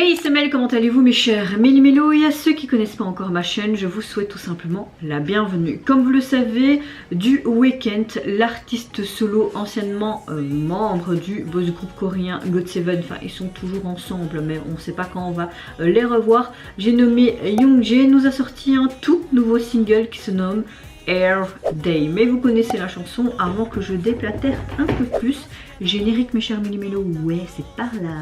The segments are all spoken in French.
Hey, c'est Mel, comment allez-vous mes chers Méli-Mélo? Et à ceux qui connaissent pas encore ma chaîne, je vous souhaite tout simplement la bienvenue. Comme vous le savez, du Weeknd, l'artiste solo anciennement membre du boss group coréen GOT7, enfin ils sont toujours ensemble mais on sait pas quand on va les revoir, j'ai nommé Youngjae, nous a sorti un tout nouveau single qui se nomme Air Day. Mais vous connaissez la chanson, avant que je déblatère un peu plus. Générique mes chers Méli-Mélo, ouais c'est par là.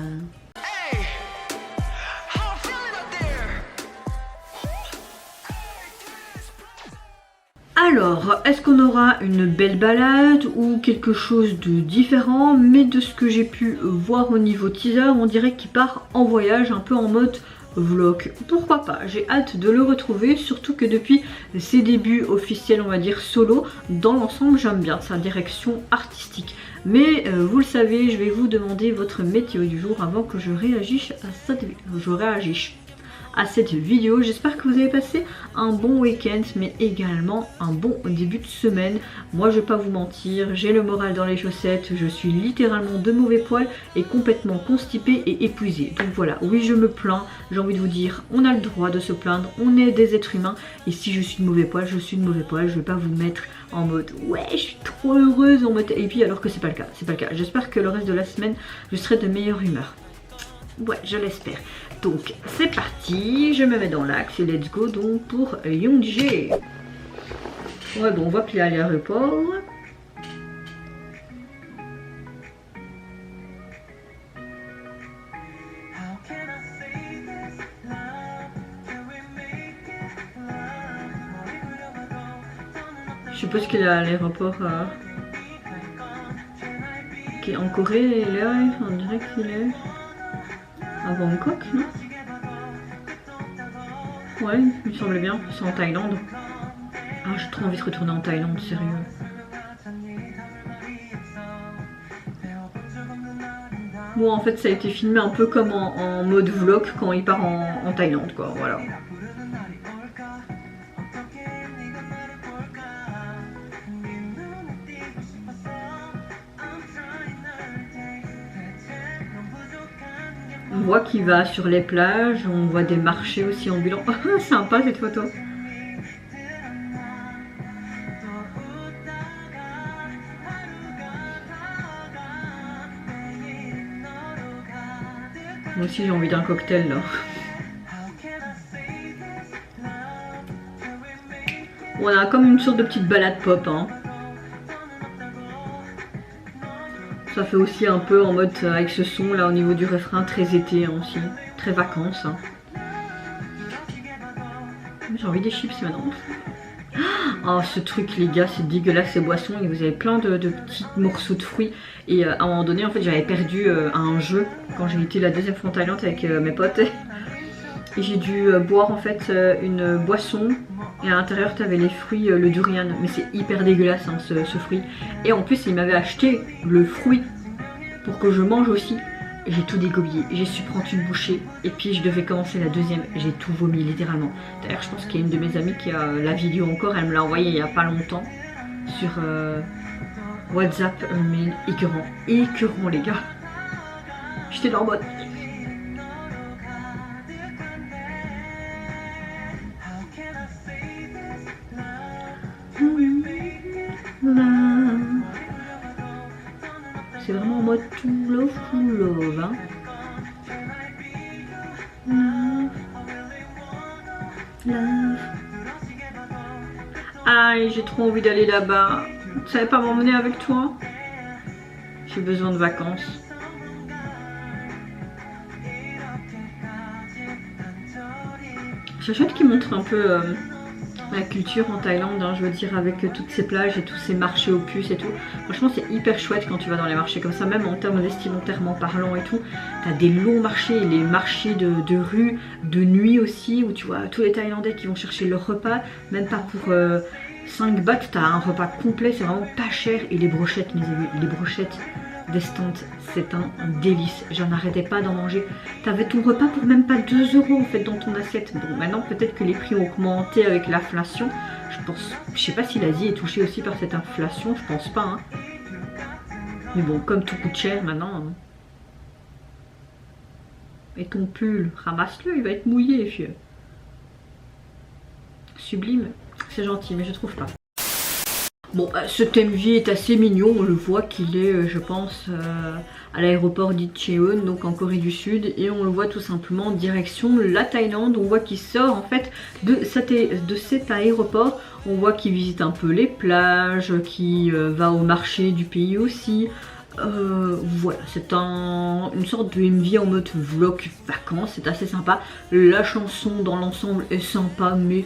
Alors, est-ce qu'on aura une belle balade ou quelque chose de différent? Mais de ce que j'ai pu voir au niveau teaser, on dirait qu'il part en voyage, un peu en mode vlog. Pourquoi pas? J'ai hâte de le retrouver, surtout que depuis ses débuts officiels, on va dire solo, dans l'ensemble j'aime bien sa direction artistique. Mais vous le savez, je vais vous demander votre météo du jour avant que je réagisse à cette vidéo. J'espère que vous avez passé un bon week-end mais également un bon début de semaine. Moi je vais pas vous mentir, j'ai le moral dans les chaussettes, je suis littéralement de mauvais poil et complètement constipée et épuisée. Donc voilà, oui je me plains, j'ai envie de vous dire, on a le droit de se plaindre, on est des êtres humains et si je suis de mauvais poil, je suis de mauvais poil, je vais pas vous mettre en mode ouais je suis trop heureuse en mode et puis alors que c'est pas le cas, J'espère que le reste de la semaine je serai de meilleure humeur. Ouais, je l'espère. Donc, c'est parti. Je me mets dans l'axe et let's go donc pour Youngjae. Ouais, bon, on voit qu'il est à l'aéroport. Je suppose qu'il est à l'aéroport qui est en Corée. Et là, on dirait qu'il est à Bangkok, non? Ouais, il me semblait bien, c'est en Thaïlande. Ah, j'ai trop envie de retourner en Thaïlande, sérieux. Bon, en fait, ça a été filmé un peu comme en mode vlog quand il part en Thaïlande, quoi, voilà. On voit qu'il va sur les plages, on voit des marchés aussi ambulants. Sympa cette photo. Moi aussi j'ai envie d'un cocktail là. On a comme une sorte de petite balade pop, hein. Ça fait aussi un peu en mode avec ce son là au niveau du refrain, très été hein, aussi, très vacances. Hein. J'ai envie des chips maintenant. Oh ce truc les gars, c'est dégueulasse ces boissons et vous avez plein de petits morceaux de fruits. Et à un moment donné en fait j'avais perdu un jeu quand j'ai été la deuxième fois en Thaïlande avec mes potes. Et j'ai dû boire en fait une boisson et à l'intérieur tu avais les fruits, le durian, mais c'est hyper dégueulasse hein, ce fruit. Et en plus il m'avait acheté le fruit pour que je mange aussi. J'ai tout dégobillé, j'ai su prendre une bouchée et puis je devais commencer la deuxième, j'ai tout vomi littéralement. D'ailleurs je pense qu'il y a une de mes amies qui a la vidéo encore, elle me l'a envoyée il n'y a pas longtemps sur WhatsApp, mais écœurant les gars. J'étais dans le mode... C'est vraiment en mode tout love, hein. Love. Aïe, j'ai trop envie d'aller là-bas. Tu savais pas m'emmener avec toi? J'ai besoin de vacances. C'est chouette qu'ils montrent un peu la culture en Thaïlande, hein, je veux dire, avec toutes ces plages et tous ces marchés aux puces et tout. Franchement, c'est hyper chouette quand tu vas dans les marchés comme ça, même en termes vestimentairement parlant et tout. T'as des longs marchés, les marchés de rue, de nuit aussi, où tu vois tous les Thaïlandais qui vont chercher leur repas, même pas pour 5 bahts, t'as un repas complet, c'est vraiment pas cher. Et les brochettes, mes amis, les brochettes des stands, c'est un délice. J'en arrêtais pas d'en manger. T'avais ton repas pour même pas 2 € en fait dans ton assiette. Bon, maintenant peut-être que les prix ont augmenté avec l'inflation. Je pense, je sais pas si l'Asie est touchée aussi par cette inflation, je pense pas. Hein. Mais bon, comme tout coûte cher maintenant. Hein. Et ton pull, ramasse-le, il va être mouillé, vieux. Sublime. C'est gentil, mais je trouve pas. Bon, ce TMJ est assez mignon. On le voit qu'il est, je pense, à l'aéroport d'Incheon, donc en Corée du Sud. Et on le voit tout simplement en direction la Thaïlande. On voit qu'il sort en fait de cet aéroport. On voit qu'il visite un peu les plages, qu'il va au marché du pays aussi. Voilà, c'est une sorte de MV en mode vlog vacances, c'est assez sympa. La chanson dans l'ensemble est sympa, mais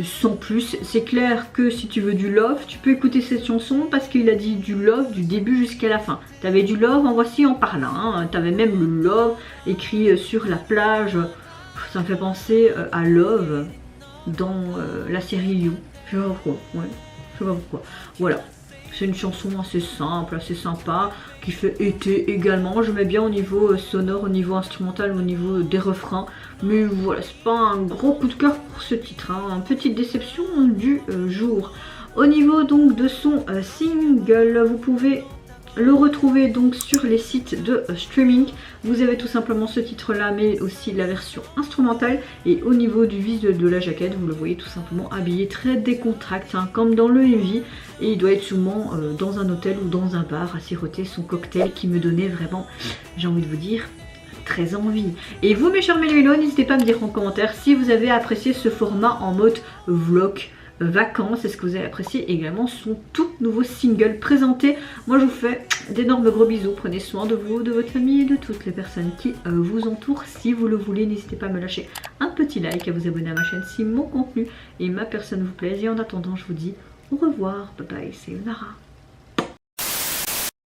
sans plus. C'est clair que si tu veux du love, tu peux écouter cette chanson parce qu'il a dit du love du début jusqu'à la fin. T'avais du love, en voici en par là, hein. T'avais même le love écrit sur la plage. Ça me fait penser à Love dans la série You. Je sais pas pourquoi, ouais, je sais pas pourquoi. Voilà. C'est une chanson assez simple, assez sympa, qui fait été également. Je mets bien au niveau sonore, au niveau instrumental, au niveau des refrains. Mais voilà, c'est pas un gros coup de cœur pour ce titre, hein. Une petite déception du jour. Au niveau donc de son single, vous pouvez le retrouver donc sur les sites de streaming. Vous avez tout simplement ce titre là, mais aussi la version instrumentale. Et au niveau du visuel de la jaquette, vous le voyez tout simplement habillé très décontracté, hein, comme dans le MV. Et il doit être sûrement dans un hôtel ou dans un bar à siroter son cocktail qui me donnait vraiment, j'ai envie de vous dire, très envie. Et vous mes chers méluélos, n'hésitez pas à me dire en commentaire si vous avez apprécié ce format en mode vlog vacances. Est-ce que vous avez apprécié également son tout nouveau single présenté? Moi je vous fais d'énormes gros bisous, prenez soin de vous, de votre famille et de toutes les personnes qui vous entourent. Si vous le voulez, n'hésitez pas à me lâcher un petit like, à vous abonner à ma chaîne si mon contenu et ma personne vous plaisent. Et en attendant, je vous dis au revoir, bye bye, c'est Nara.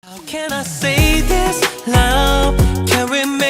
How can I say this loud? Can't remember